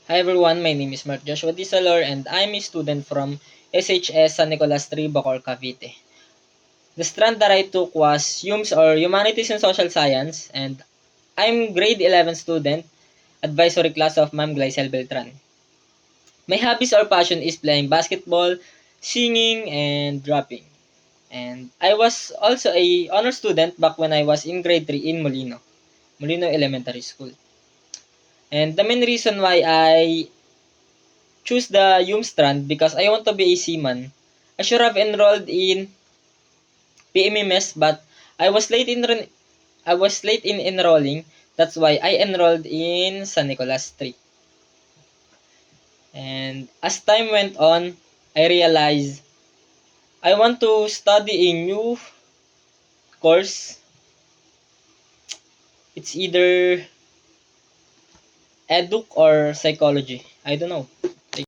Hi everyone, my name is Mark Joshua Disalor and I'm a student from SHS San Nicolas 3, Bacor, Cavite. The strand that I took was HUMS or Humanities and Social Science, and I'm grade 11 student, advisory class of Ma'am Glycel Beltran. My hobbies or passion is playing basketball, singing, and rapping. And I was also a honor student back when I was in grade 3 in Molino Elementary School. And the main reason why I choose the Hume strand because I want to be a seaman. I should have enrolled in PMMS but I was late in enrolling. That's why I enrolled in San Nicolas 3. And as time went on, I realized I want to study a new course. It's either educ or psychology. I don't know.